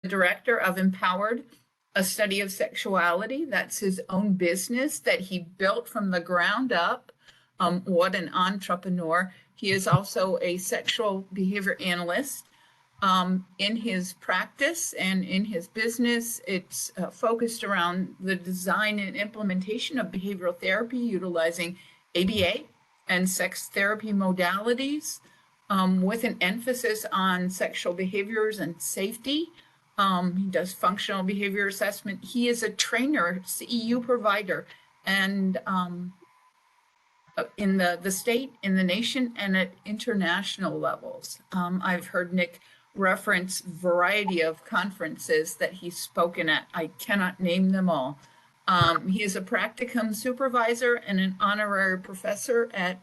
the director of Empowered, a study of sexuality. That's his own business that he built from the ground up. What an entrepreneur. He is also a sexual behavior analyst. In his practice and in his business, it's focused around the design and implementation of behavioral therapy utilizing ABA and sex therapy modalities, with an emphasis on sexual behaviors and safety. He does functional behavior assessment. He is a trainer, CEU provider, and in the state, in the nation, and at international levels. I've heard Nick reference variety of conferences that he's spoken at. I cannot name them all. He is a practicum supervisor and an honorary professor at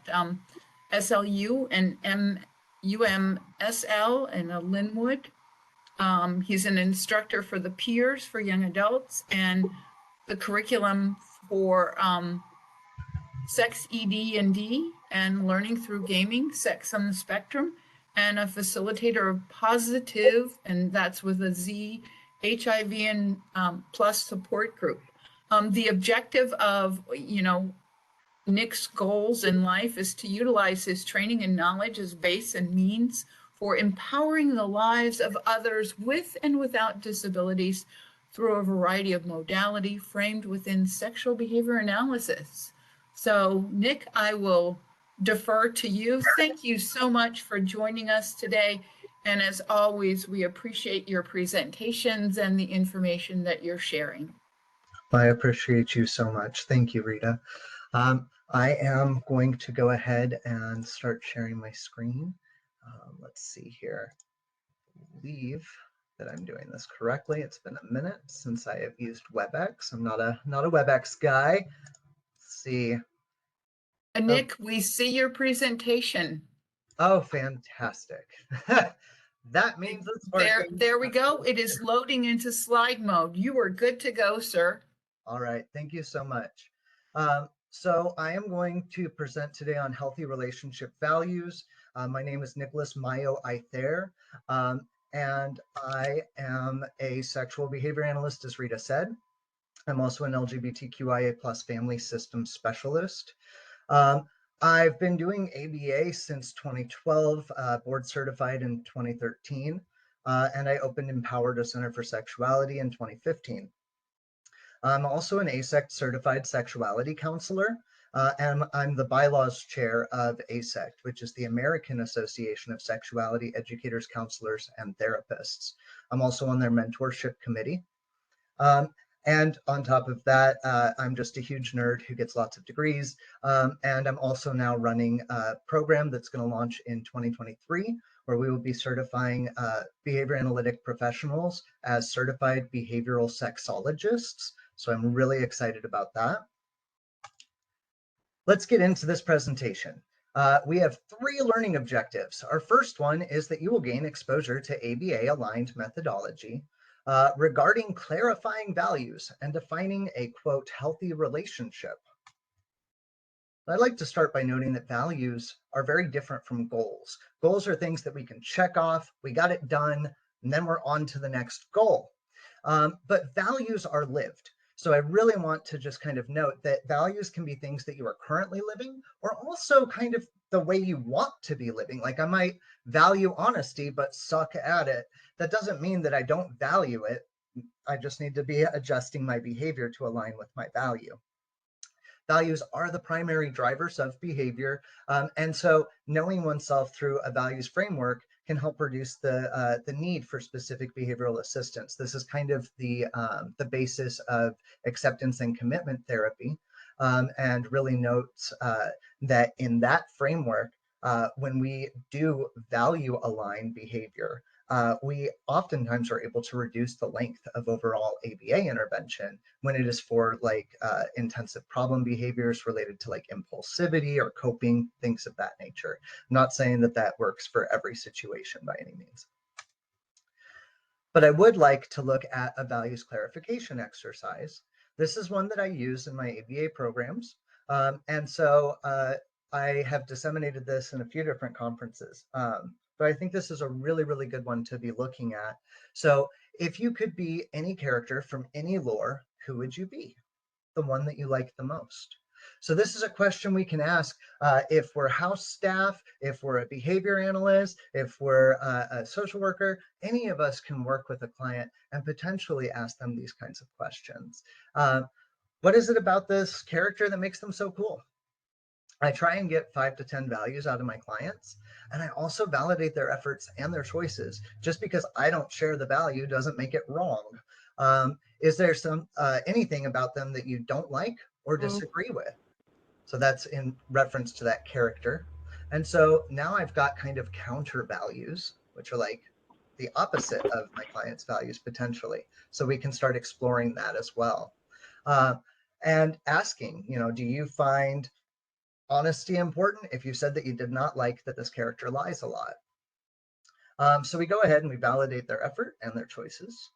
SLU and UMSL in Linwood. He's an instructor for the peers for young adults and the curriculum for sex ED&D and learning through gaming, sex on the spectrum, and a facilitator of positive, and that's with a Z, HIV and plus support group. The objective of, Nick's goals in life is to utilize his training and knowledge as base and means for empowering the lives of others with and without disabilities through a variety of modality framed within sexual behavior analysis. So, Nick, I will defer to you. Thank you so much for joining us today. And as always, we appreciate your presentations and the information that you're sharing. I appreciate you so much. Thank you, Rita. I am going to go ahead and start sharing my screen. Let's see here. I believe that I'm doing this correctly. It's been a minute since I have used WebEx. I'm not a WebEx guy. Let's see. Nick, we see your presentation. Oh, fantastic. That means it's working. There we go. It is loading into slide mode. You are good to go, sir. All right. Thank you so much. So I am going to present today on healthy relationship values. My name is Nicholas Maio Aether, and I am a sexual behavior analyst, as Rita said. I'm also an LGBTQIA plus family systems specialist. I've been doing ABA since 2012, board certified in 2013, and I opened Empowered, a Center for Sexuality, in 2015. I'm also an ASECT certified sexuality counselor, and I'm the bylaws chair of ASECT, which is the American Association of Sexuality Educators, Counselors, and Therapists. I'm also on their mentorship committee. And on top of that, I'm just a huge nerd who gets lots of degrees. And I'm also now running a program that's going to launch in 2023, where we will be certifying behavior analytic professionals as certified behavioral sexologists. So I'm really excited about that. Let's get into this presentation. We have 3 learning objectives. Our first one is that you will gain exposure to ABA-aligned methodology regarding clarifying values and defining a, quote, healthy relationship. I'd like to start by noting that values are very different from goals. Goals are things that we can check off, we got it done, and then we're on to the next goal. But values are lived. So I really want to just kind of note that values can be things that you are currently living, or also kind of the way you want to be living. Like I might value honesty, but suck at it. That doesn't mean that I don't value it. I just need to be adjusting my behavior to align with my value. Values are the primary drivers of behavior. And so knowing oneself through a values framework can help reduce the need for specific behavioral assistance. This is kind of the basis of acceptance and commitment therapy, and really notes that in that framework, when we do value align behavior, we oftentimes are able to reduce the length of overall ABA intervention when it is for like intensive problem behaviors related to like impulsivity or coping, things of that nature. I'm not saying that that works for every situation by any means. But I would like to look at a values clarification exercise. This is one that I use in my ABA programs. And so I have disseminated this in a few different conferences. But I think this is a really, really good one to be looking at. So if you could be any character from any lore, who would you be? The one that you like the most. So this is a question we can ask if we're house staff, if we're a behavior analyst, if we're a social worker. Any of us can work with a client and potentially ask them these kinds of questions. What is it about this character that makes them so cool? I try and get 5 to 10 values out of my clients, and I also validate their efforts and their choices. Just because I don't share the value doesn't make it wrong. Is there anything about them that you don't like or disagree with? So that's in reference to that character. And so now I've got kind of counter values, which are like the opposite of my client's values potentially. So we can start exploring that as well. Uh, and asking, do you find honesty important? If you said that you did not like that this character lies a lot. So we go ahead and we validate their effort and their choices.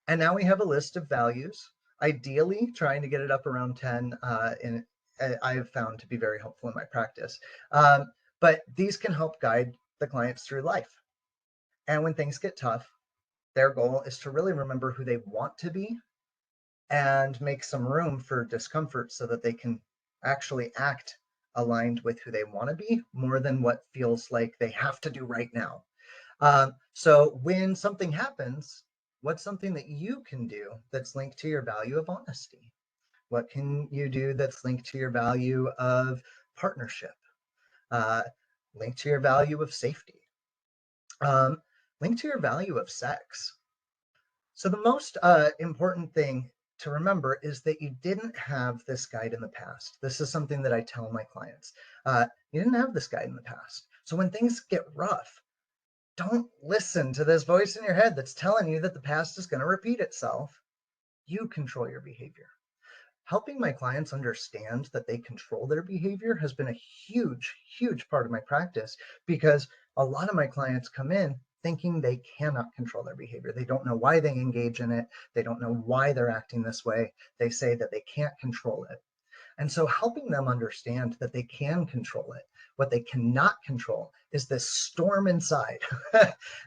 And now we have a list of values, ideally trying to get it up around 10 I have found to be very helpful in my practice. But these can help guide the clients through life. And when things get tough, their goal is to really remember who they want to be and make some room for discomfort so that they can actually act aligned with who they want to be more than what feels like they have to do right now. So when something happens, what's something that you can do that's linked to your value of honesty? What can you do that's linked to your value of partnership? Uh, linked to your value of safety? Linked to your value of sex? So the most important thing to remember is that you didn't have this guide in the past. This is something that I tell my clients. You didn't have this guide in the past. So when things get rough, don't listen to this voice in your head that's telling you that the past is going to repeat itself. You control your behavior. Helping my clients understand that they control their behavior has been a huge, huge part of my practice, because a lot of my clients come in thinking they cannot control their behavior. They don't know why they engage in it. They don't know why they're acting this way. They say that they can't control it. And so helping them understand that they can control it. What they cannot control is this storm inside.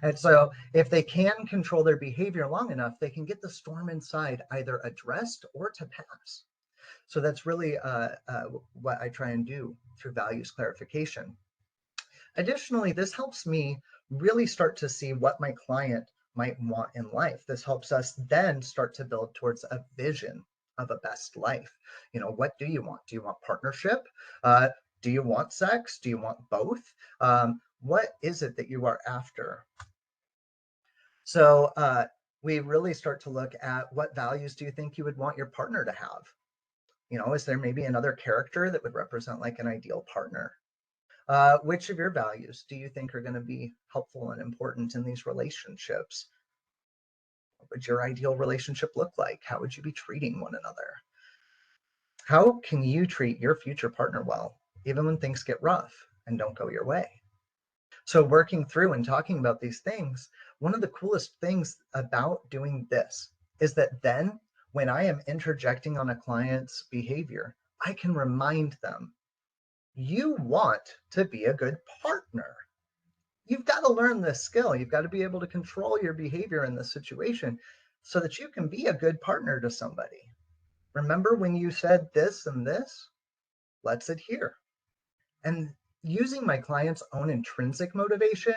And so if they can control their behavior long enough, they can get the storm inside either addressed or to pass. So that's really what I try and do through values clarification. Additionally, this helps me really start to see what my client might want in life. This helps us then start to build towards a vision of a best life. What do you want? Do you want partnership? Do you want sex? Do you want both? What is it that you are after? So we really start to look at what values do you think you would want your partner to have? Is there maybe another character that would represent like an ideal partner? Which of your values do you think are going to be helpful and important in these relationships? What would your ideal relationship look like? How would you be treating one another? How can you treat your future partner well, even when things get rough and don't go your way? So working through and talking about these things, one of the coolest things about doing this is that then when I am interjecting on a client's behavior, I can remind them, you want to be a good partner. You've got to learn this skill. You've got to be able to control your behavior in this situation so that you can be a good partner to somebody. Remember when you said this and this? Let's adhere. And using my client's own intrinsic motivation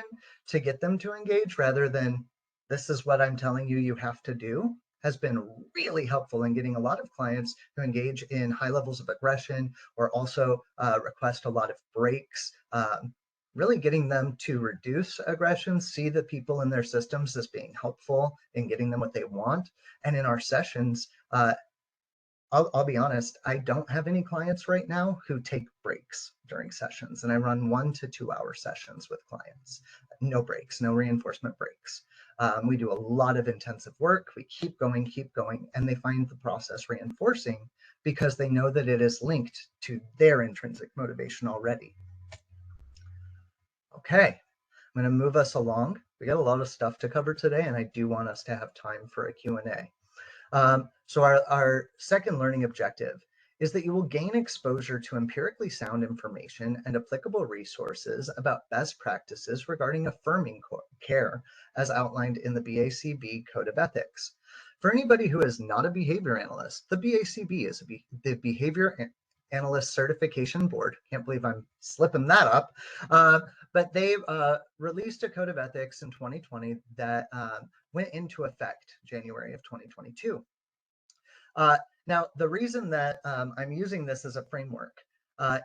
to get them to engage rather than this is what I'm telling you you have to do has been really helpful in getting a lot of clients who engage in high levels of aggression or also request a lot of breaks, really getting them to reduce aggression, see the people in their systems as being helpful in getting them what they want. And in our sessions, I'll be honest, I don't have any clients right now who take breaks during sessions, and I run 1 to 2 hour sessions with clients. No breaks, no reinforcement breaks. We do a lot of intensive work. We keep going, and they find the process reinforcing because they know that it is linked to their intrinsic motivation already. Okay, I'm going to move us along. We got a lot of stuff to cover today, and I do want us to have time for a Q&A. So our second learning objective is that you will gain exposure to empirically sound information and applicable resources about best practices regarding affirming care as outlined in the BACB Code of Ethics. For anybody who is not a behavior analyst, the BACB is the Behavior Analyst Certification Board. Can't believe I'm slipping that up. But they released a Code of Ethics in 2020 that went into effect January of 2022. Now, the reason that I'm using this as a framework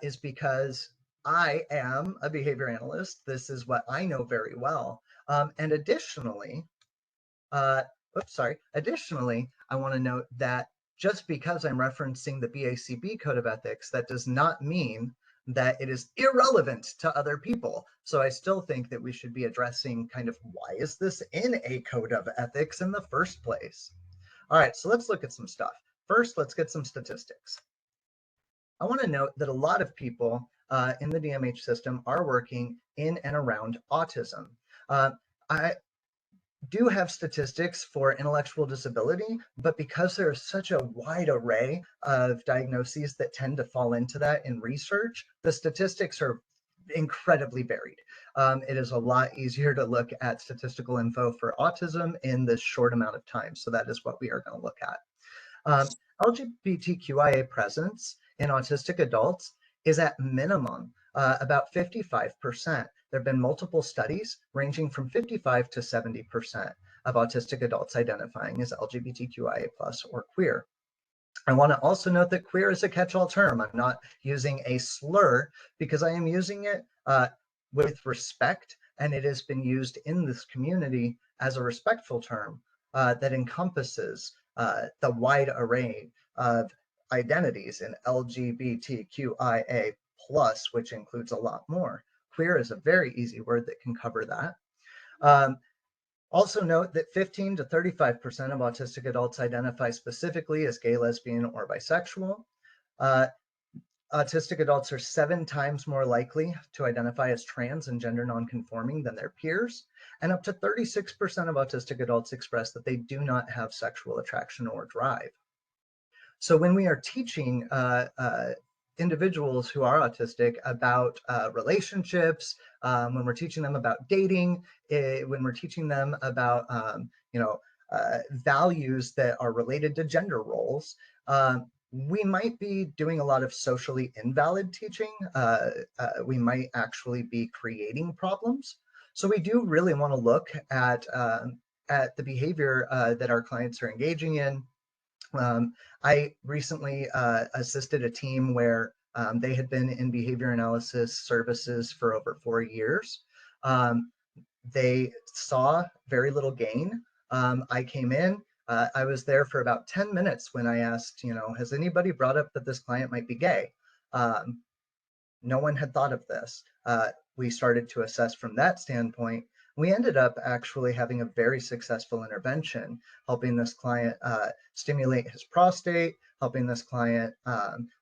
is because I am a behavior analyst. This is what I know very well. And additionally, additionally, I want to note that just because I'm referencing the BACB Code of Ethics, that does not mean that it is irrelevant to other people. So I still think that we should be addressing kind of why is this in a Code of Ethics in the first place? All right, so let's look at some stuff. First, let's get some statistics. I want to note that a lot of people in the DMH system are working in and around autism. I do have statistics for intellectual disability, but because there's such a wide array of diagnoses that tend to fall into that in research, the statistics are incredibly varied. It is a lot easier to look at statistical info for autism in this short amount of time. So that is what we are going to look at. LGBTQIA presence in autistic adults is at minimum about 55%. There have been multiple studies ranging from 55 to 70% of autistic adults identifying as LGBTQIA plus or queer. I want to also note that queer is a catch-all term. I'm not using a slur because I am using it with respect, and it has been used in this community as a respectful term that encompasses the wide array of identities in LGBTQIA plus, which includes a lot more. Queer is a very easy word that can cover that. Also note that 15 to 35% of autistic adults identify specifically as gay, lesbian, or bisexual. Autistic adults are 7 times more likely to identify as trans and gender nonconforming than their peers, and up to 36% of autistic adults express that they do not have sexual attraction or drive. So when we are teaching individuals who are autistic about relationships, when we're teaching them about dating, when we're teaching them about values that are related to gender roles, we might be doing a lot of socially invalid teaching. We might actually be creating problems. So we do really want to look at the behavior that our clients are engaging in. I recently assisted a team where they had been in behavior analysis services for over 4 years. They saw very little gain. I came in, I was there for about 10 minutes when I asked, has anybody brought up that this client might be gay? No one had thought of this. We started to assess from that standpoint. We ended up actually having a very successful intervention, helping this client stimulate his prostate, helping this client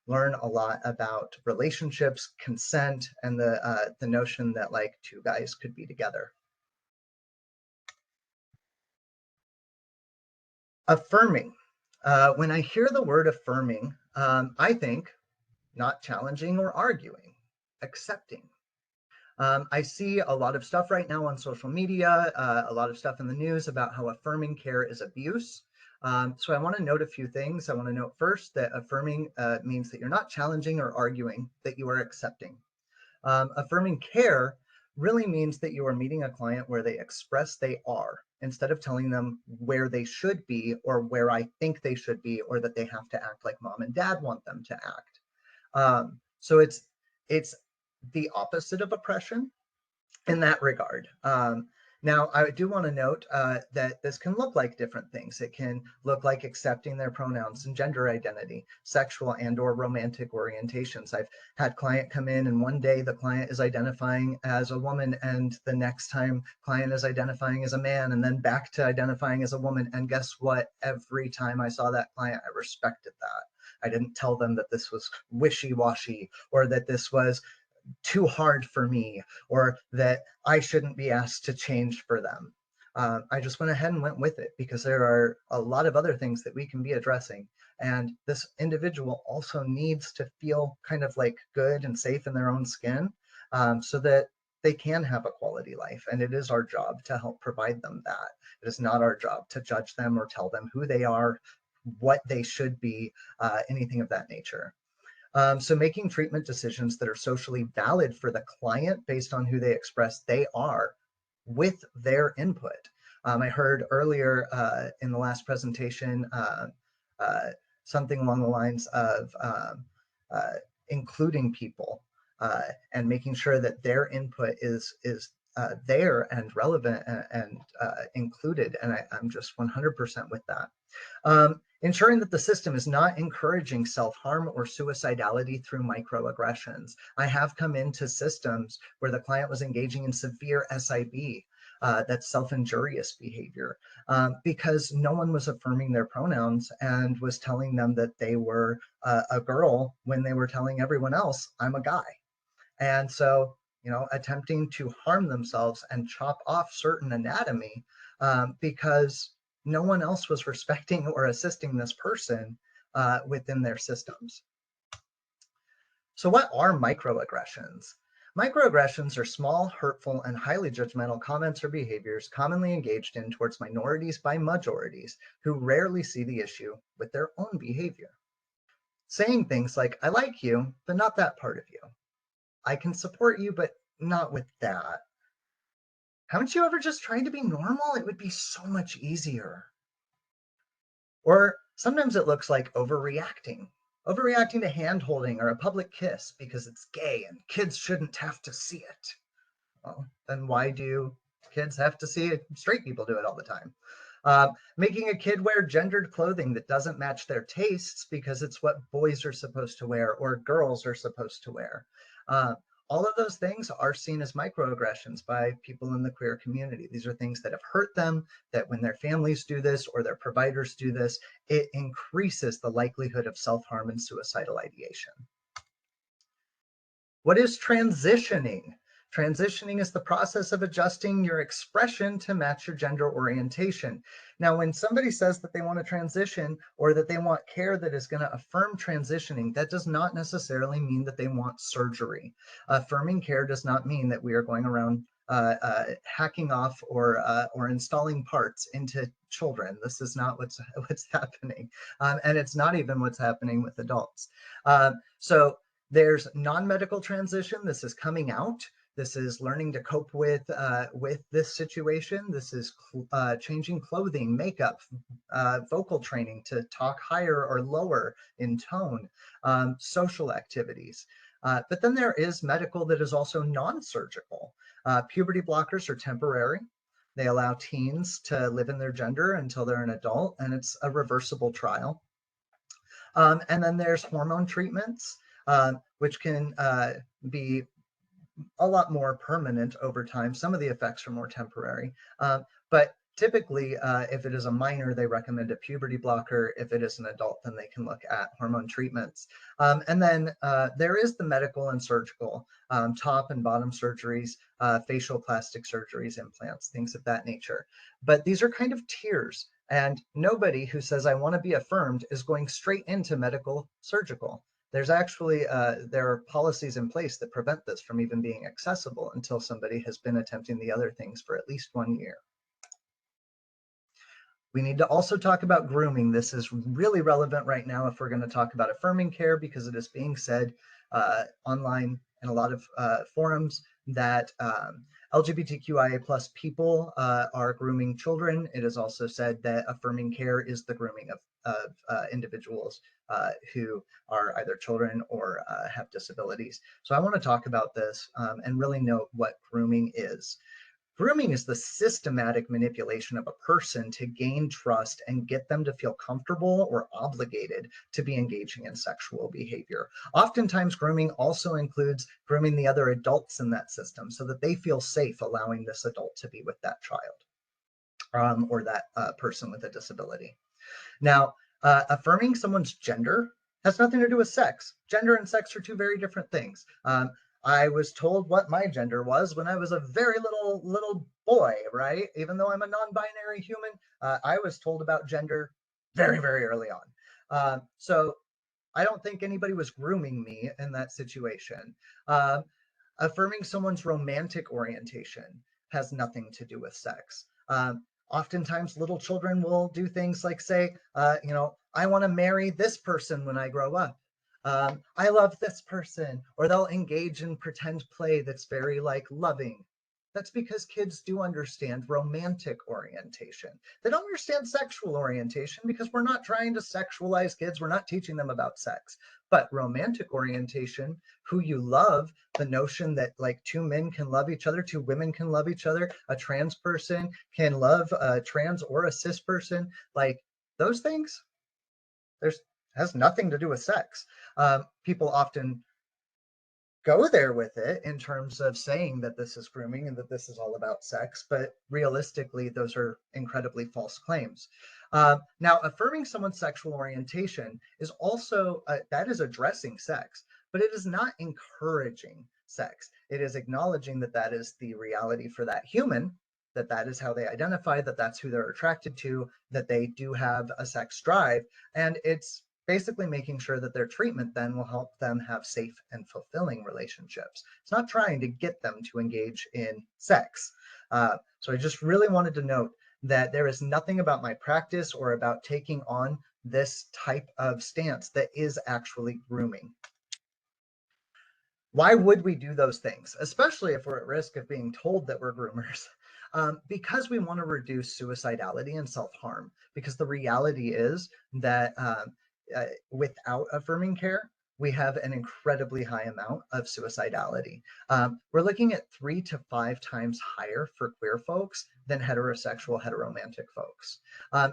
learn a lot about relationships, consent, and the notion that like 2 guys could be together. Affirming. When I hear the word affirming, I think not challenging or arguing, accepting. I see a lot of stuff right now on social media, a lot of stuff in the news about how affirming care is abuse. So I want to note a few things. I want to note first that affirming means that you're not challenging or arguing, that you are accepting. Affirming care really means that you are meeting a client where they express they are, instead of telling them where they should be or where I think they should be, or that they have to act like mom and dad want them to act. So it's the opposite of oppression in that regard. Now, I do want to note that this can look like different things. It can look like accepting their pronouns and gender identity, sexual and or romantic orientations. I've had client come in and one day the client is identifying as a woman and the next time client is identifying as a man and then back to identifying as a woman. And guess what? Every time I saw that client, I respected that. I didn't tell them that this was wishy-washy or that this was too hard for me or that I shouldn't be asked to change for them. I just went ahead and went with it because there are a lot of other things that we can be addressing. And this individual also needs to feel kind of like good and safe in their own skin, so that they can have a quality life. And it is our job to help provide them that. It is not our job to judge them or tell them who they are, what they should be, anything of that nature. So making treatment decisions that are socially valid for the client based on who they express they are with their input. I heard earlier in the last presentation uh, something along the lines of uh, including people and making sure that their input is there and relevant and included. And I'm just 100% with that. Ensuring that the system is not encouraging self-harm or suicidality through microaggressions. I have come into systems where the client was engaging in severe SIB, that's self-injurious behavior, because no one was affirming their pronouns and was telling them that they were a girl when they were telling everyone else, I'm a guy. And so, attempting to harm themselves and chop off certain anatomy because no one else was respecting or assisting this person within their systems. So what are microaggressions? Microaggressions are small, hurtful, and highly judgmental comments or behaviors commonly engaged in towards minorities by majorities who rarely see the issue with their own behavior. Saying things like, I like you, but not that part of you. I can support you, but not with that. Haven't you ever just tried to be normal? It would be so much easier. Or sometimes it looks like overreacting. Overreacting to hand holding or a public kiss because it's gay and kids shouldn't have to see it. Well, then why do kids have to see it? Straight people do it all the time. Making a kid wear gendered clothing that doesn't match their tastes because it's what boys are supposed to wear or girls are supposed to wear. Uh, all of those things are seen as microaggressions by people in the queer community. These are things that have hurt them, that when their families do this or their providers do this, it increases the likelihood of self-harm and suicidal ideation. What is transitioning? Transitioning is the process of adjusting your expression to match your gender orientation. Now, when somebody says that they want to transition or that they want care that is going to affirm transitioning, that does not necessarily mean that they want surgery. Affirming care does not mean that we are going around hacking off or installing parts into children. This is not what's happening, and it's not even what's happening with adults. So there's non-medical transition. This is coming out. This is learning to cope with this situation. This is changing clothing, makeup, vocal training to talk higher or lower in tone, social activities. But then there is medical that is also non-surgical. Puberty blockers are temporary. They allow teens to live in their gender until they're an adult, and it's a reversible trial. And then there's hormone treatments, which can be a lot more permanent over time. Some of the effects are more temporary, but typically, if it is a minor, they recommend a puberty blocker. If it is an adult, then they can look at hormone treatments. And then there is the medical and surgical, top and bottom surgeries, facial plastic surgeries, implants, things of that nature. But these are kind of tiers. And nobody who says, I want to be affirmed is going straight into medical surgical. There's actually, there are policies in place that prevent this from even being accessible until somebody has been attempting the other things for at least 1 year. We need to also talk about grooming. This is really relevant right now if we're going to talk about affirming care, because it is being said online in a lot of forums that LGBTQIA plus people are grooming children. It is also said that affirming care is the grooming of individuals who are either children or have disabilities. So I want to talk about this and really note what grooming is. Grooming is the systematic manipulation of a person to gain trust and get them to feel comfortable or obligated to be engaging in sexual behavior. Oftentimes, grooming also includes grooming the other adults in that system so that they feel safe allowing this adult to be with that child or that person with a disability. Now, affirming someone's gender has nothing to do with sex. Gender and sex are two very different things. I was told what my gender was when I was a very little boy, right? Even though I'm a non-binary human, I was told about gender very, very early on. So I don't think anybody was grooming me in that situation. Um, Affirming someone's romantic orientation has nothing to do with sex. Oftentimes, little children will do things like say, I want to marry this person when I grow up. I love this person, or they'll engage in pretend play that's very like loving. That's because kids do understand romantic orientation. They don't understand sexual orientation because we're not trying to sexualize kids. We're not teaching them about sex. But romantic orientation, who you love, the notion that like two men can love each other, two women can love each other, a trans person can love a trans or a cis person, like those things, there's has nothing to do with sex. People often go there with it in terms of saying that this is grooming and that this is all about sex, but realistically, those are incredibly false claims. Now, affirming someone's sexual orientation is also that is addressing sex, but it is not encouraging sex. It is acknowledging that that is the reality for that human, that that is how they identify, that that's who they're attracted to, that they do have a sex drive, and it's basically making sure that their treatment then will help them have safe and fulfilling relationships. It's not trying to get them to engage in sex. So I just really wanted to note that there is nothing about my practice or about taking on this type of stance that is actually grooming. Why would we do those things, especially if we're at risk of being told that we're groomers? Because we want to reduce suicidality and self-harm. Because the reality is that without affirming care, we have an incredibly high amount of suicidality. We're looking at 3 to 5 times higher for queer folks than heterosexual heteromantic folks.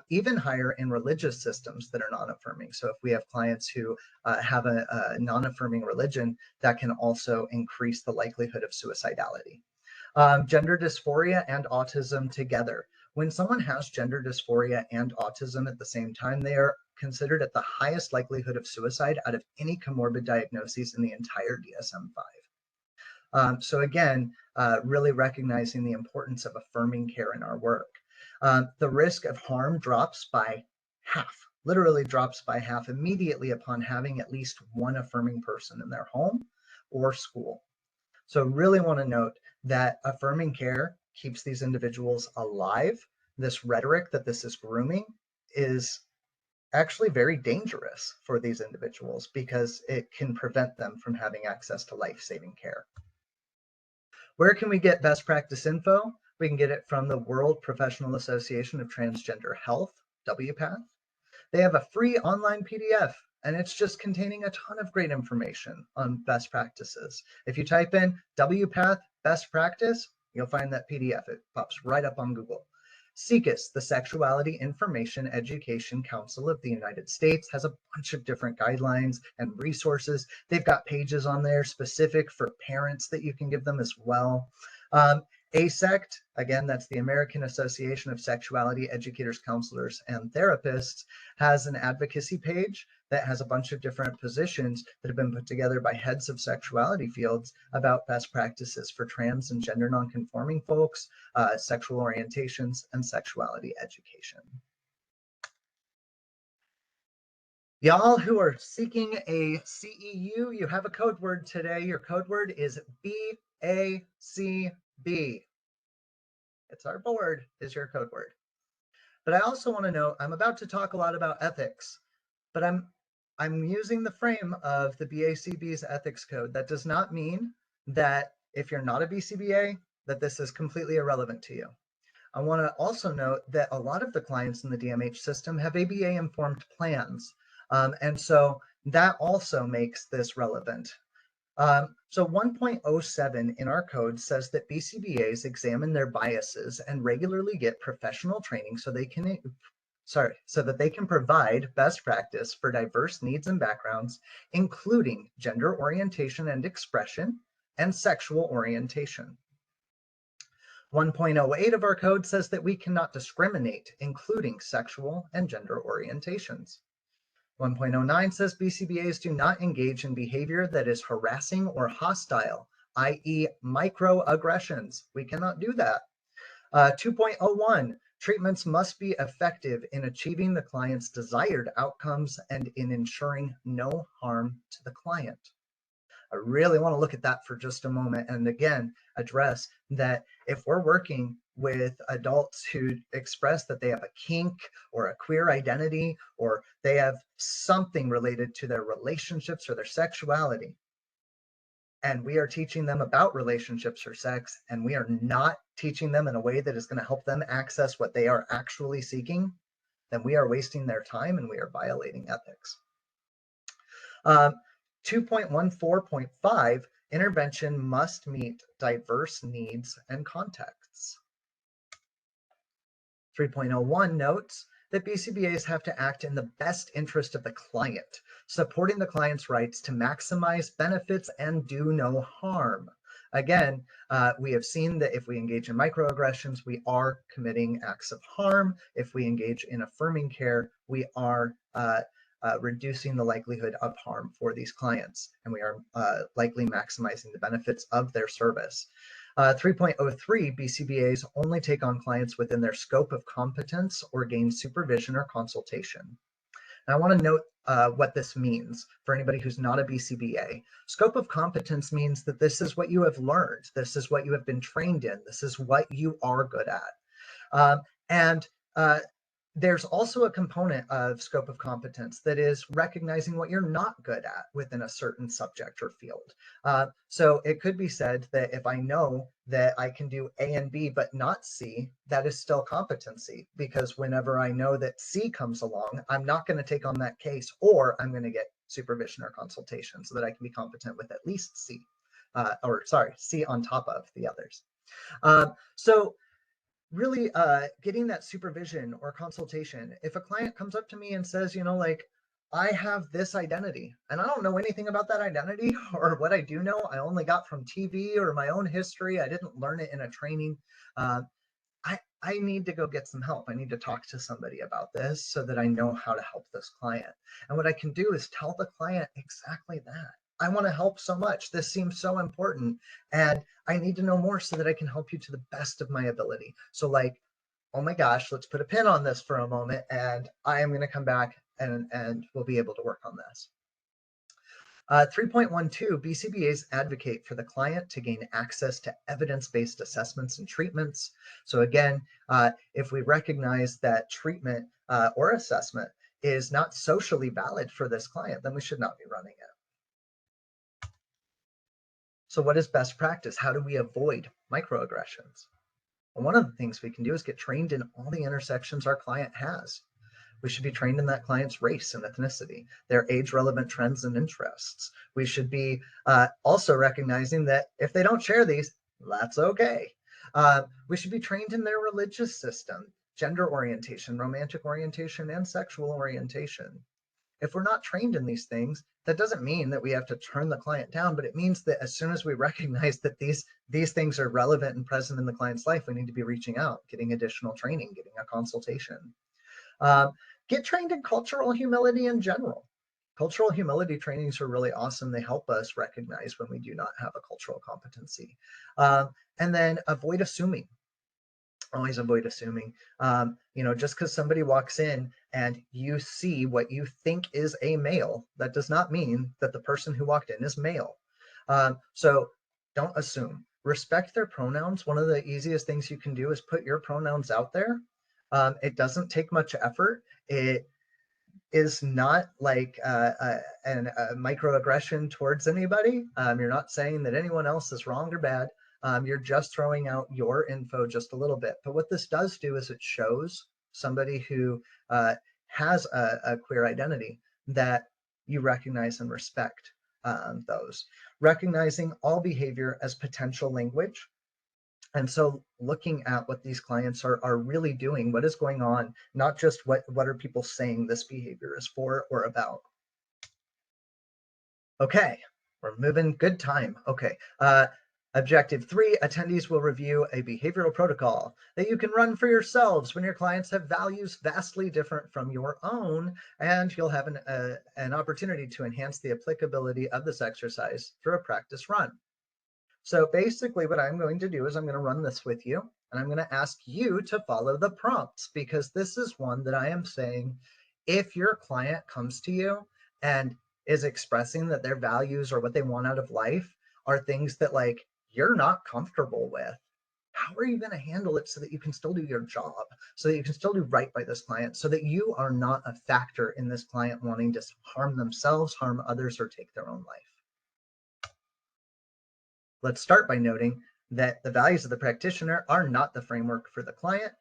Even higher in religious systems that are non-affirming. So if we have clients who have a non-affirming religion, that can also increase the likelihood of suicidality. Gender dysphoria and autism together. When someone has gender dysphoria and autism at the same time, they are considered at the highest likelihood of suicide out of any comorbid diagnoses in the entire DSM-5. So again, really recognizing the importance of affirming care in our work. The risk of harm drops by half, literally drops by half immediately upon having at least one affirming person in their home or school. So really want to note that affirming care keeps these individuals alive. This rhetoric that this is grooming is actually very dangerous for these individuals because it can prevent them from having access to life-saving care. Where can we get best practice info? We can get it from the World Professional Association of Transgender Health, WPATH. They have a free online PDF, and it's just containing a ton of great information on best practices. If you type in WPATH best practice, you'll find that PDF. It pops right up on Google. SECUS, the Sexuality Information Education Council of the United States, has a bunch of different guidelines and resources. They've got pages on there specific for parents that you can give them as well. ASECT, again, that's the American Association of Sexuality Educators, Counselors, and Therapists, has an advocacy page that has a bunch of different positions that have been put together by heads of sexuality fields about best practices for trans and gender nonconforming folks, sexual orientations, and sexuality education. Y'all who are seeking a CEU, you have a code word today. Your code word is BACB. It's our board is your code word. But I also want to note, I'm about to talk a lot about ethics, but I'm using the frame of the BACB's ethics code. That does not mean that if you're not a BCBA, that this is completely irrelevant to you. I want to also note that a lot of the clients in the DMH system have ABA informed plans. And so that also makes this relevant. So 1.07 in our code says that BCBAs examine their biases and regularly get professional training so they can, so that they can provide best practice for diverse needs and backgrounds, including gender orientation and expression and sexual orientation. 1.08 of our code says that we cannot discriminate, including sexual and gender orientations. 1.09 says BCBAs do not engage in behavior that is harassing or hostile, i.e. microaggressions. We cannot do that. 2.01, Treatments must be effective in achieving the client's desired outcomes and in ensuring no harm to the client. I really want to look at that for just a moment and again address that if we're working with adults who express that they have a kink or a queer identity or they have something related to their relationships or their sexuality, and we are teaching them about relationships or sex, and we are not teaching them in a way that is going to help them access what they are actually seeking, then we are wasting their time and we are violating ethics. 2.14.5, intervention must meet diverse needs and contexts. 3.01 notes that BCBAs have to act in the best interest of the client, supporting the client's rights to maximize benefits and do no harm. Again, we have seen that if we engage in microaggressions, we are committing acts of harm. If we engage in affirming care, we are reducing the likelihood of harm for these clients, and we are likely maximizing the benefits of their service. 3.03, BCBAs only take on clients within their scope of competence or gain supervision or consultation. And I want to note what this means for anybody who's not a BCBA. Scope of competence means that this is what you have learned. This is what you have been trained in. This is what you are good at. And there's also a component of scope of competence that is recognizing what you're not good at within a certain subject or field. So it could be said that if I know that I can do A and B, but not C, that is still competency, because whenever I know that C comes along, I'm not going to take on that case, or I'm going to get supervision or consultation so that I can be competent with at least C, C on top of the others. So really getting that supervision or consultation. If a client comes up to me and says, like, I have this identity and I don't know anything about that identity, or what I do know, I only got from TV or my own history. I didn't learn it in a training. I need to go get some help. I need to talk to somebody about this so that I know how to help this client. And what I can do is tell the client exactly that. I want to help so much. This seems so important. And I need to know more so that I can help you to the best of my ability. So like, oh my gosh, let's put a pin on this for a moment. And I am going to come back and we'll be able to work on this. 3.12, BCBAs advocate for the client to gain access to evidence-based assessments and treatments. So again, if we recognize that treatment or assessment is not socially valid for this client, then we should not be running it. So what is best practice? How do we avoid microaggressions? Well, one of the things we can do is get trained in all the intersections our client has. We should be trained in that client's race and ethnicity, their age-relevant trends and interests. We should be also recognizing that if they don't share these, that's okay. We should be trained in their religious system, gender orientation, romantic orientation, and sexual orientation. If we're not trained in these things, that doesn't mean that we have to turn the client down, but it means that as soon as we recognize that these things are relevant and present in the client's life, we need to be reaching out, getting additional training, getting a consultation. Get trained in cultural humility in general. Cultural humility trainings are really awesome. They help us recognize when we do not have a cultural competency. And then avoid assuming. Always avoid assuming. Just because somebody walks in and you see what you think is a male, that does not mean that the person who walked in is male. So don't assume. Respect their pronouns. One of the easiest things you can do is put your pronouns out there. It doesn't take much effort. It is not like a microaggression towards anybody. You're not saying that anyone else is wrong or bad. You're just throwing out your info just a little bit. But what this does do is it shows somebody who has a queer identity that you recognize and respect those. Recognizing all behavior as potential language. And so looking at what these clients are really doing, what is going on, not just what are people saying this behavior is for or about. Okay, we're moving, good time. Okay, objective 3, attendees will review a behavioral protocol that you can run for yourselves when your clients have values vastly different from your own, and you'll have an opportunity to enhance the applicability of this exercise through a practice run. So basically what I'm going to do is I'm going to run this with you. And I'm going to ask you to follow the prompts, because this is one that I am saying, if your client comes to you and is expressing that their values or what they want out of life are things that like you're not comfortable with, how are you going to handle it so that you can still do your job, so that you can still do right by this client, so that you are not a factor in this client wanting to harm themselves, harm others, or take their own life? Let's start by noting that the values of the practitioner are not the framework for the client.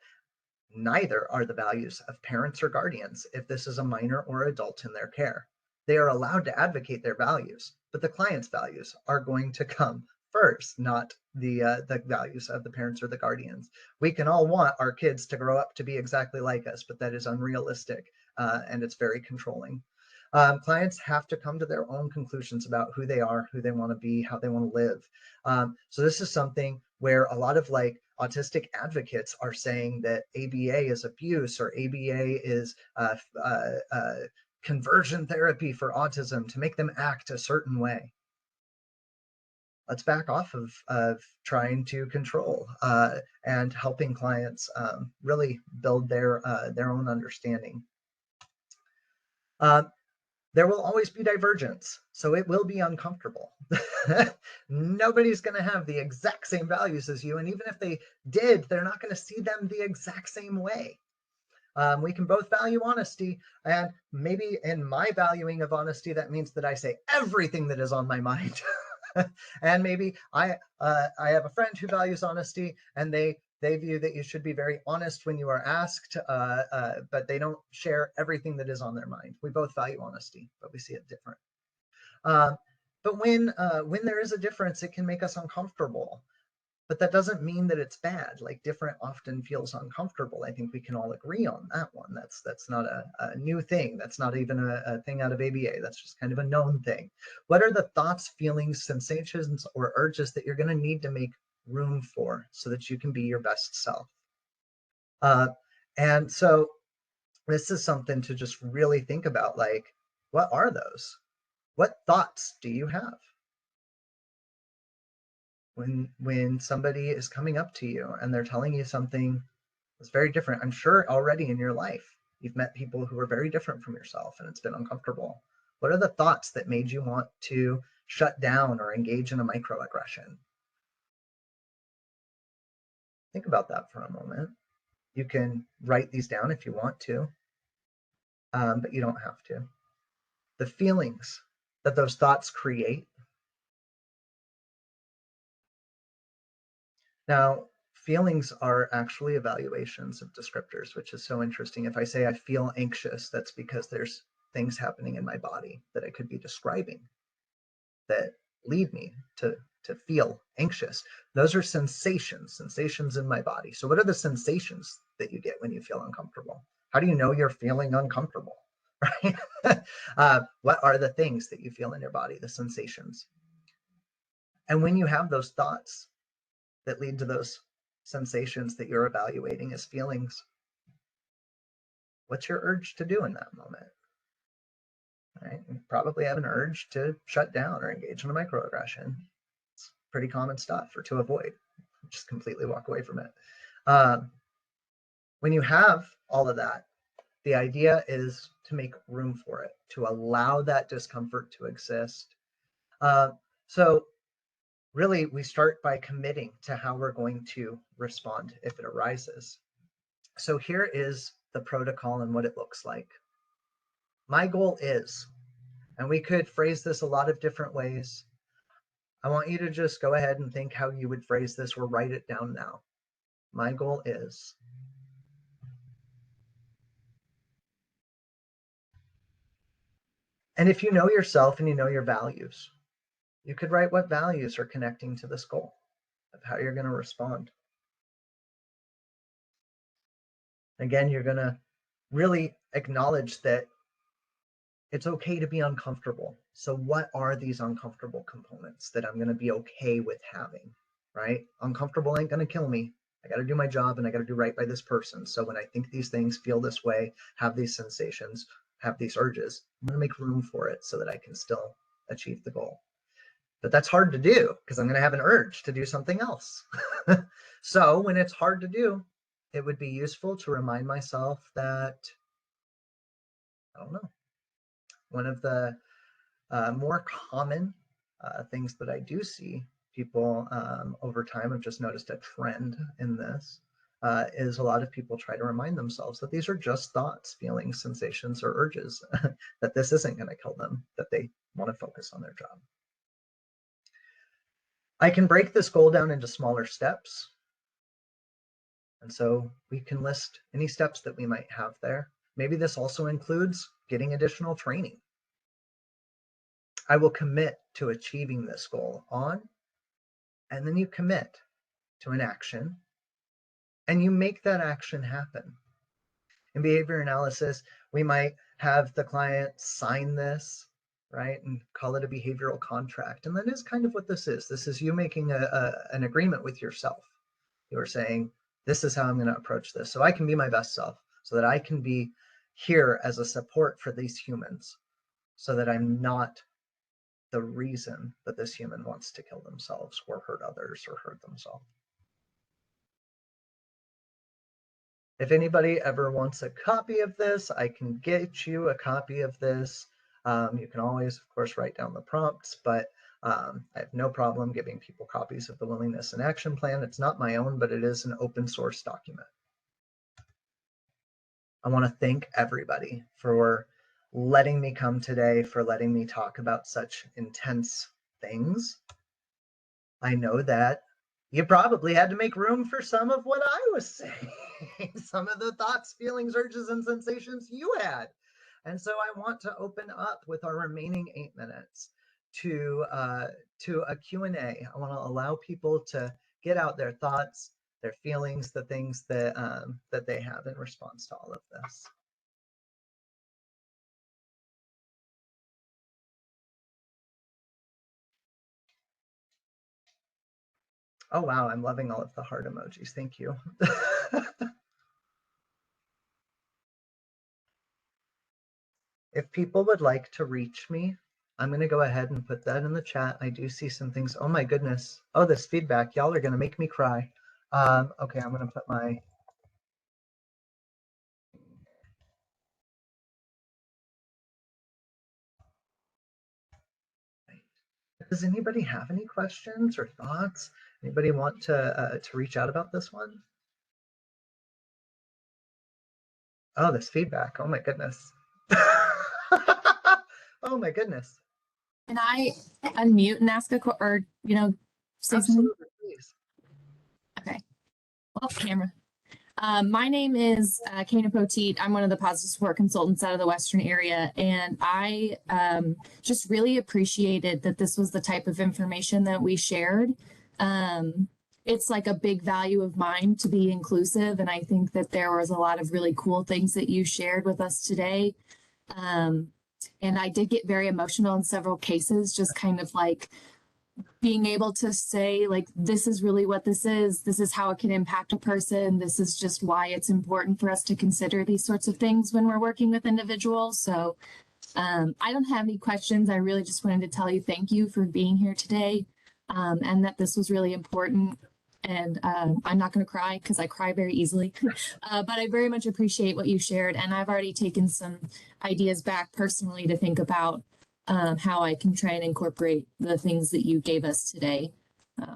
Neither are the values of parents or guardians if this is a minor or adult in their care. They are allowed to advocate their values, but the client's values are going to come first, not the values of the parents or the guardians. We can all want our kids to grow up to be exactly like us, but that is unrealistic, and it's very controlling. Clients have to come to their own conclusions about who they are, who they want to be, how they want to live. So this is something where a lot of like autistic advocates are saying that ABA is abuse, or ABA is conversion therapy for autism to make them act a certain way. Let's back off of trying to control and helping clients really build their own understanding. There will always be divergence, so it will be uncomfortable. Nobody's going to have the exact same values as you, and even if they did, they're not going to see them the exact same way. We can both value honesty, and maybe in my valuing of honesty, that means that I say everything that is on my mind. And maybe I have a friend who values honesty, and they view that you should be very honest when you are asked, but they don't share everything that is on their mind. We both value honesty, but we see it different. But when there is a difference, it can make us uncomfortable. But that doesn't mean that it's bad. Like, different often feels uncomfortable. I think we can all agree on that one. That's not a new thing. That's not even a thing out of ABA. That's just kind of a known thing. What are the thoughts, feelings, sensations, or urges that you're going to need to make room for so that you can be your best self? And so this is something to just really think about. Like, what are those? What thoughts do you have? When somebody is coming up to you and they're telling you something that's very different, I'm sure already in your life you've met people who are very different from yourself and it's been uncomfortable. What are the thoughts that made you want to shut down or engage in a microaggression? Think about that for a moment. You can write these down if you want to, but you don't have to. The feelings that those thoughts create. Now, feelings are actually evaluations of descriptors, which is so interesting. If I say I feel anxious, that's because there's things happening in my body that I could be describing that lead me to feel anxious. Those are sensations in my body. So what are the sensations that you get when you feel uncomfortable? How do you know you're feeling uncomfortable? Right? What are the things that you feel in your body, the sensations? And when you have those thoughts that lead to those sensations that you're evaluating as feelings, what's your urge to do in that moment? Right? You probably have an urge to shut down or engage in a microaggression. It's pretty common stuff, or to avoid, just completely walk away from it. When you have all of that, the idea is to make room for it, to allow that discomfort to exist. So really, we start by committing to how we're going to respond if it arises. So here is the protocol and what it looks like. My goal is, and we could phrase this a lot of different ways. I want you to just go ahead and think how you would phrase this, or write it down now. My goal is. And if you know yourself and you know your values, you could write what values are connecting to this goal of how you're going to respond. Again, you're going to really acknowledge that it's okay to be uncomfortable. So what are these uncomfortable components that I'm going to be okay with having, right? Uncomfortable ain't going to kill me. I got to do my job and I got to do right by this person. So when I think these things, feel this way, have these sensations, have these urges, I'm going to make room for it so that I can still achieve the goal. But that's hard to do because I'm going to have an urge to do something else. So when it's hard to do, it would be useful to remind myself that, I don't know, one of the more common things that I do see people over time, I've just noticed a trend in this, is a lot of people try to remind themselves that these are just thoughts, feelings, sensations, or urges, that this isn't going to kill them, that they want to focus on their job. I can break this goal down into smaller steps. And so we can list any steps that we might have there. Maybe this also includes getting additional training. I will commit to achieving this goal on, and then you commit to an action, and you make that action happen. In behavior analysis, we might have the client sign this, right, and call it a behavioral contract. And that is kind of what this is. This is you making an agreement with yourself. You're saying, this is how I'm going to approach this, so I can be my best self, so that I can be here as a support for these humans, so that I'm not the reason that this human wants to kill themselves or hurt others or hurt themselves. If anybody ever wants a copy of this, I can get you a copy of this. You can always, of course, write down the prompts, but I have no problem giving people copies of the Willingness and Action Plan. It's not my own, but it is an open source document. I want to thank everybody for letting me come today, for letting me talk about such intense things. I know that you probably had to make room for some of what I was saying, some of the thoughts, feelings, urges, and sensations you had. And so I want to open up with our remaining 8 minutes to a Q&A. I want to allow people to get out their thoughts, their feelings, the things that they have in response to all of this. Oh, wow, I'm loving all of the heart emojis. Thank you. If people would like to reach me, I'm going to go ahead and put that in the chat. I do see some things. Oh my goodness. Oh, this feedback. Y'all are going to make me cry. Okay, I'm going to put my... Does anybody have any questions or thoughts? Anybody want to reach out about this one? Oh, this feedback. Oh my goodness. Oh my goodness. Can I unmute and ask or say something? Absolutely, please. Okay. Well, camera. My name is Kana Poteet. I'm one of the positive support consultants out of the Western area, and I just really appreciated that this was the type of information that we shared. It's like a big value of mine to be inclusive, and I think that there was a lot of really cool things that you shared with us today. And I did get very emotional in several cases, just kind of like being able to say, like, this is really what this is how it can impact a person, this is just why it's important for us to consider these sorts of things when we're working with individuals. So I don't have any questions. I really just wanted to tell you thank you for being here today, and that this was really important. And I'm not going to cry because I cry very easily, but I very much appreciate what you shared. And I've already taken some ideas back personally to think about how I can try and incorporate the things that you gave us today.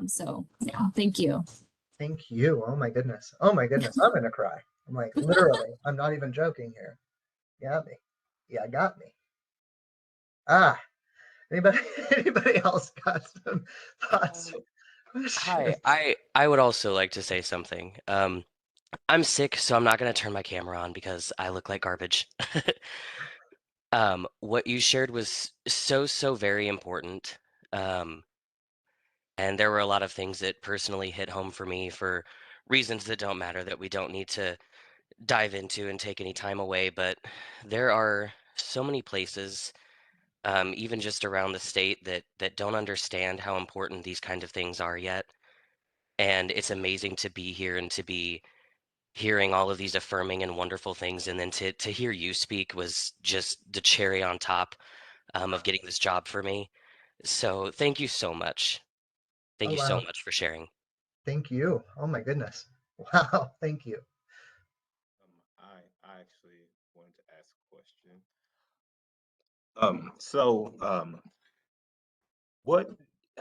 So yeah, thank you. Thank you. Oh my goodness. Oh my goodness. I'm going to cry. I'm like, literally, I'm not even joking here. You got me. Yeah, got me. Ah, anybody else got some thoughts? Hi, I would also like to say something. I'm sick, so I'm not going to turn my camera on because I look like garbage. What you shared was so very important. And there were a lot of things that personally hit home for me for reasons that don't matter, that we don't need to dive into and take any time away. But there are so many places, even just around the state, that don't understand how important these kind of things are yet. And it's amazing to be here and to be hearing all of these affirming and wonderful things. And then to hear you speak was just the cherry on top of getting this job for me. So thank you so much. Thank Oh, you so wow. much for sharing. Thank you. Oh my goodness. Wow. Thank you. I actually wanted to ask a question. So what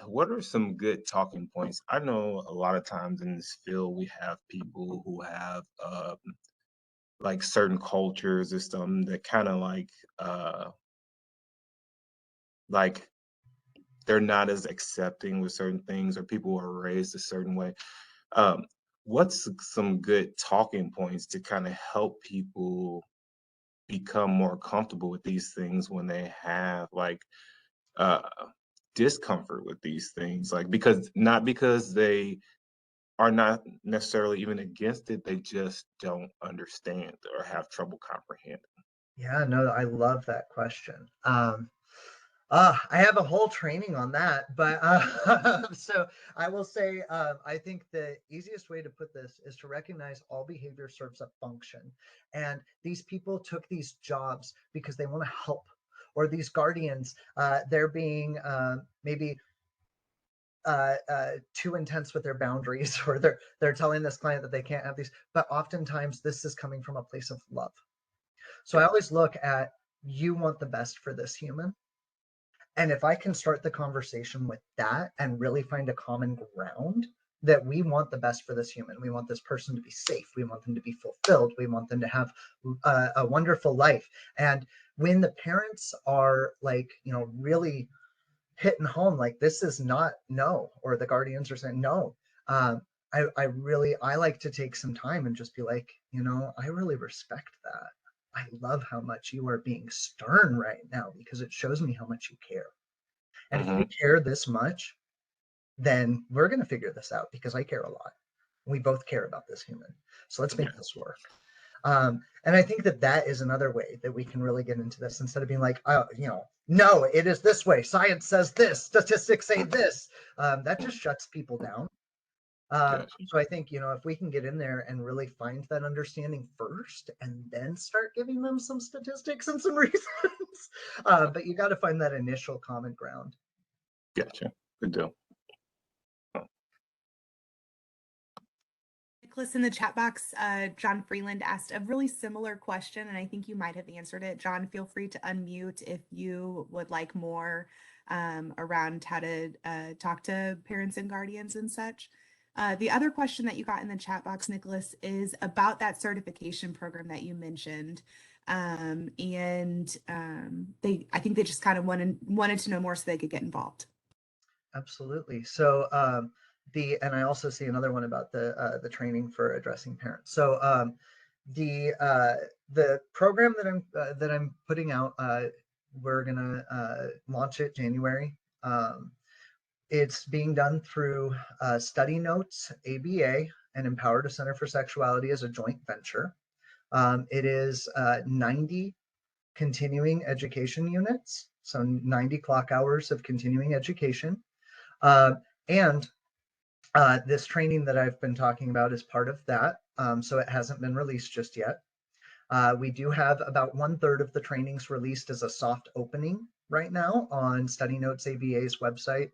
what are some good talking points? I know a lot of times in this field we have people who have like certain cultures or something that kind of like they're not as accepting with certain things, or people who are raised a certain way. Um, what's some good talking points to kind of help people become more comfortable with these things when they have like uh discomfort with these things, like because not because they are not necessarily even against it, they just don't understand or have trouble comprehending. Yeah, no, I love that question. I have a whole training on that, but so I will say, I think the easiest way to put this is to recognize all behavior serves a function. And these people took these jobs because they want to help, or these guardians, they're being maybe too intense with their boundaries, or they're telling this client that they can't have these. But oftentimes, this is coming from a place of love. So I Gotcha. always look at, you want the best for this human. And if I can start the conversation with that and really find a common ground that we want the best for this human, we want this person to be safe, we want them to be fulfilled, we want them to have a wonderful life. And when the parents are like, really hitting home, like, this is not no, or the guardians are saying no, um, I like to take some time and just be like, I really respect that. I love how much you are being stern right now, because it shows me how much you care. And if you Hmm. care this much, then we're going to figure this out, because I care a lot. We both care about this human. So let's Yeah. make this work. And I think that that is another way that we can really get into this, instead of being like, oh, no, it is this way. Science says this. Statistics say this. That just shuts people down. Gotcha. So I think, if we can get in there and really find that understanding first, and then start giving them some statistics and some reasons. But you got to find that initial common ground. Gotcha. Good deal. Nicholas, in the chat box, John Freeland asked a really similar question, and I think you might have answered it. John, feel free to unmute if you would like more around how to talk to parents and guardians and such. The other question that you got in the chat box, Nicholas, is about that certification program that you mentioned. I think they just kind of wanted to know more so they could get involved. Absolutely. So and I also see another one about the training for addressing parents. So the program that I'm putting out, we're gonna launch it January. It's being done through Study Notes, ABA, and Empowered Center for Sexuality as a joint venture. It is 90 continuing education units, so 90 clock hours of continuing education. And this training that I've been talking about is part of that. So it hasn't been released just yet. We do have about 1/3 of the trainings released as a soft opening right now on Study Notes ABA's website,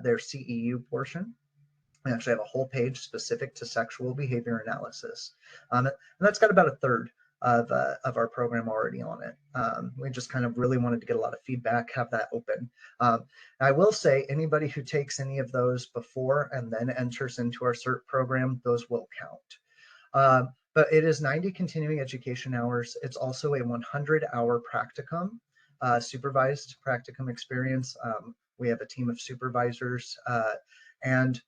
their CEU portion. We actually have a whole page specific to sexual behavior analysis. And that's got about 1/3 of our program already on it. We just kind of really wanted to get a lot of feedback, have that open. I will say, anybody who takes any of those before and then enters into our CERT program, those will count. But it is 90 continuing education hours. It's also a 100-hour practicum, supervised practicum experience. We have a team of supervisors, and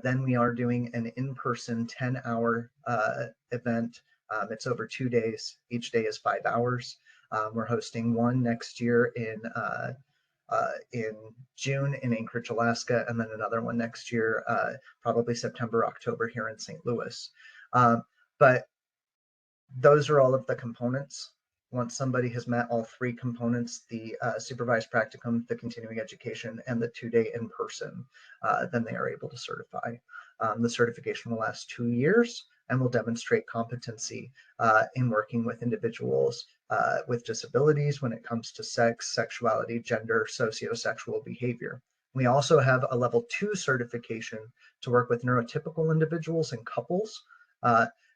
then we are doing an in-person 10-hour event. It's over 2 days. Each day is 5 hours. We're hosting one next year in June in Anchorage, Alaska, and then another one next year, probably September, October, here in St. Louis. But those are all of the components. Once somebody has met all three components, the supervised practicum, the continuing education, and the 2-day in-person, then they are able to certify. The certification will last 2 years. and will demonstrate competency in working with individuals with disabilities when it comes to sex, sexuality, gender, sociosexual behavior. We also have a level 2 certification to work with neurotypical individuals and couples.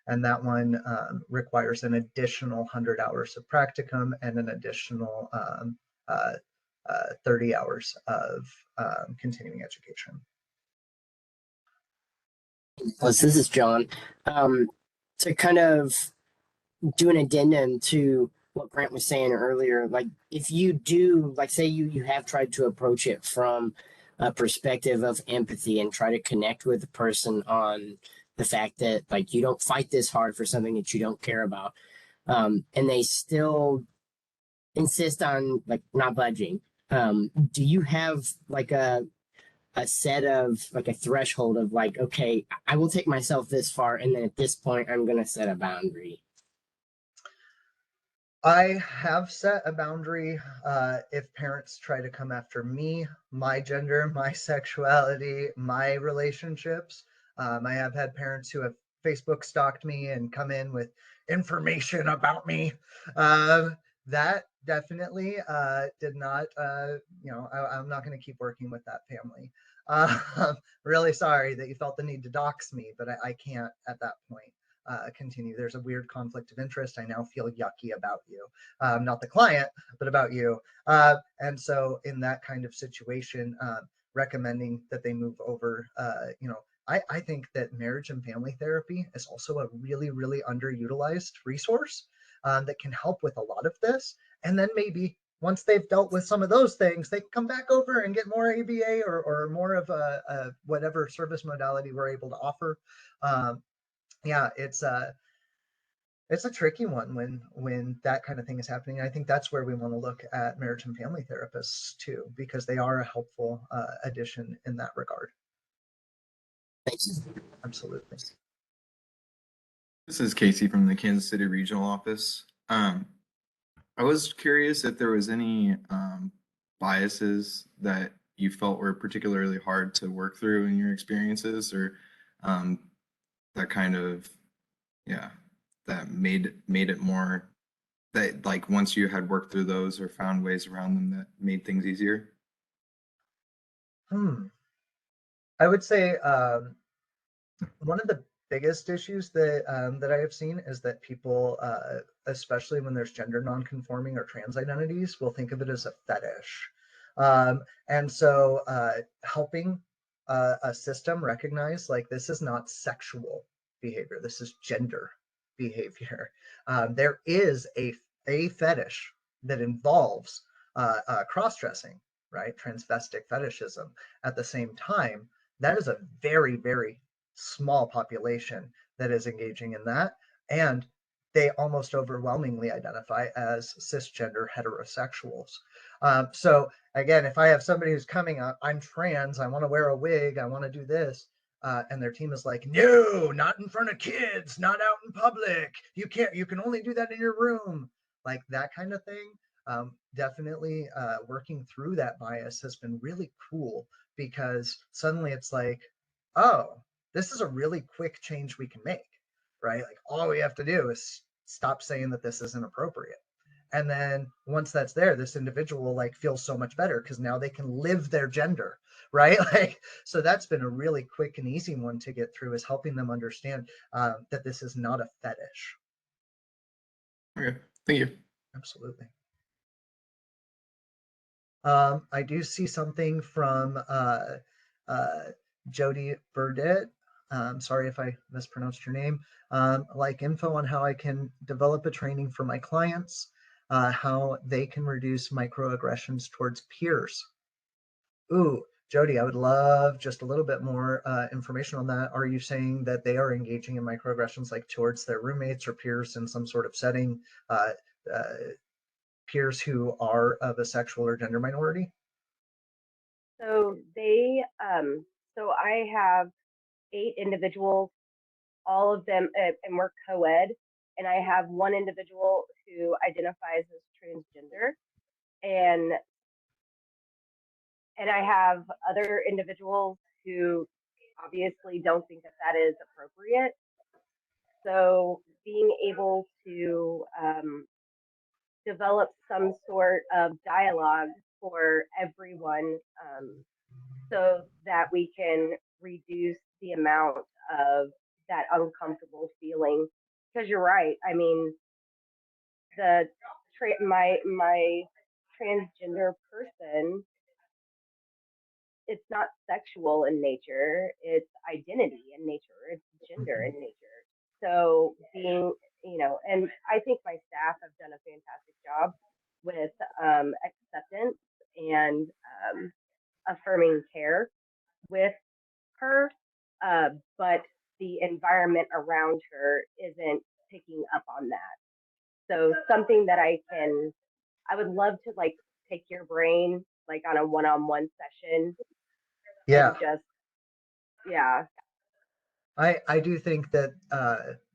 And that one requires an additional 100 hours of practicum and an additional 30 hours of continuing education. This is John. To kind of do an addendum to what Grant was saying earlier, like if you do, like say you have tried to approach it from a perspective of empathy and try to connect with the person on the fact that like you don't fight this hard for something that you don't care about, and they still insist on like not budging. Do you have like a set of like a threshold of like, okay, I will take myself this far, and then at this point, I'm going to set a boundary? I have set a boundary if parents try to come after me, my gender, my sexuality, my relationships. I have had parents who have Facebook stalked me and come in with information about me. That definitely did not, I'm not going to keep working with that family. Really sorry that you felt the need to dox me, but I can't at that point continue. There's a weird conflict of interest. I now feel yucky about you, not the client, but about you. And so in that kind of situation, recommending that they move over, I think that marriage and family therapy is also a really, really underutilized resource that can help with a lot of this. And then maybe once they've dealt with some of those things, they can come back over and get more ABA or more of a whatever service modality we're able to offer. Yeah, it's a tricky one when that kind of thing is happening. I think that's where we want to look at marriage and family therapists too, because they are a helpful addition in that regard. Thanks. Absolutely. This is Casey from the Kansas City Regional Office. I was curious if there was any biases that you felt were particularly hard to work through in your experiences, or that kind of, that made it more, that like once you had worked through those or found ways around them that made things easier? I would say one of the biggest issues that I have seen is that people, especially when there's gender nonconforming or trans identities, will think of it as a fetish. And so helping a system recognize like this is not sexual behavior, this is gender behavior. There is a fetish that involves cross-dressing, right? Transvestic fetishism. At the same time, that is a very, very small population that is engaging in that, and they almost overwhelmingly identify as cisgender heterosexuals. So again, if I have somebody who's coming up, I'm trans, I want to wear a wig, I want to do this, and their team is like, no, not in front of kids, not out in public, you can only do that in your room, like that kind of thing. Definitely working through that bias has been really cool, because suddenly it's like, oh, this is a really quick change we can make, right? Like all we have to do is stop saying that this isn't appropriate. And then once that's there, this individual will like feel so much better because now they can live their gender, right? Like, so that's been a really quick and easy one to get through, is helping them understand that this is not a fetish. Okay, thank you. Absolutely. I do see something from Jody Burdett. Sorry if I mispronounced your name. Like info on how I can develop a training for my clients, how they can reduce microaggressions towards peers. Ooh, Jody, I would love just a little bit more information on that. Are you saying that they are engaging in microaggressions like towards their roommates or peers in some sort of setting, peers who are of a sexual or gender minority? So I have 8 individuals, all of them, and we're co-ed, and I have one individual who identifies as transgender, and I have other individuals who obviously don't think that is appropriate. So being able to develop some sort of dialogue for everyone, so that we can reduce the amount of that uncomfortable feeling. Because you're right. I mean, the my transgender person, it's not sexual in nature, it's identity in nature, it's gender in nature. So being, and I think my staff have done a fantastic job with acceptance and affirming care with her, but the environment around her isn't picking up on that. So something that I would love to like take your brain like on a one-on-one session Yeah. and just, yeah. I do think that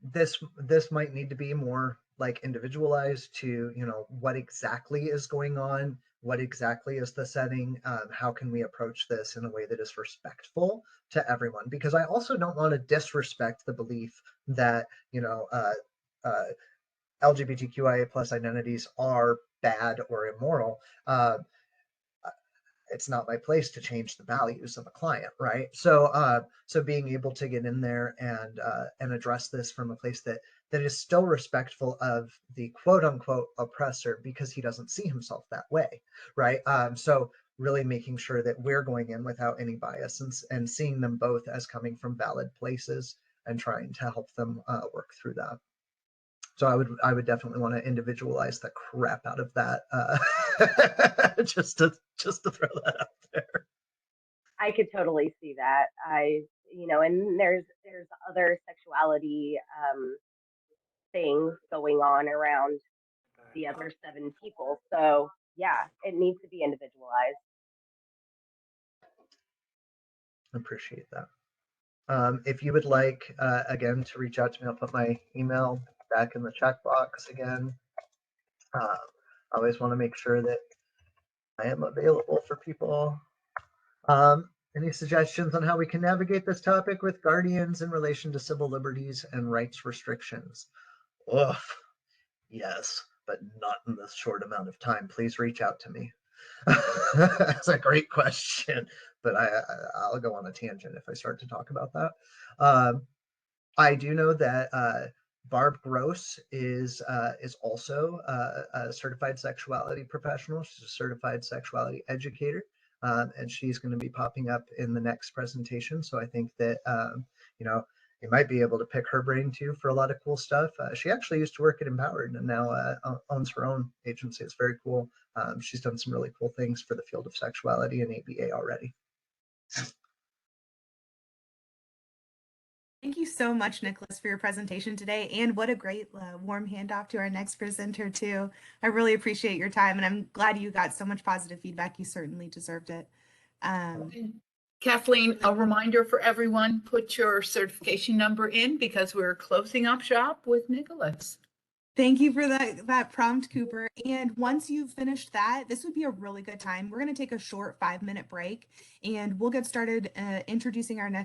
this might need to be more like individualized to, what exactly is going on, what exactly is the setting, how can we approach this in a way that is respectful to everyone, because I also don't want to disrespect the belief that LGBTQIA plus identities are bad or immoral. It's not my place to change the values of a client, right? So being able to get in there and address this from a place that is still respectful of the quote unquote oppressor, because he doesn't see himself that way, right? So really making sure that we're going in without any bias and seeing them both as coming from valid places and trying to help them work through that. So I would definitely want to individualize the crap out of that, just to throw that out there. I could totally see that. And there's other sexuality things going on around the other 7 people. So yeah, it needs to be individualized. Appreciate that. If you would like, again, to reach out to me, I'll put my email back in the chat box again. I always want to make sure that I am available for people. Any suggestions on how we can navigate this topic with guardians in relation to civil liberties and rights restrictions? Ugh, yes, but not in this short amount of time. Please reach out to me. That's a great question, but I'll go on a tangent if I start to talk about that. I do know that Barb Gross is also a certified sexuality professional. She's a certified sexuality educator, and she's going to be popping up in the next presentation. So I think that you might be able to pick her brain too for a lot of cool stuff. She actually used to work at Empowered and now owns her own agency. It's very cool. She's done some really cool things for the field of sexuality and ABA already. Thank you so much, Nicholas, for your presentation today. And what a great warm handoff to our next presenter, too. I really appreciate your time, and I'm glad you got so much positive feedback. You certainly deserved it. Kathleen, a reminder for everyone, put your certification number in because we're closing up shop with Nicholas. Thank you for that prompt, Cooper. And once you've finished that, this would be a really good time. We're going to take a short 5-minute break, and we'll get started introducing our next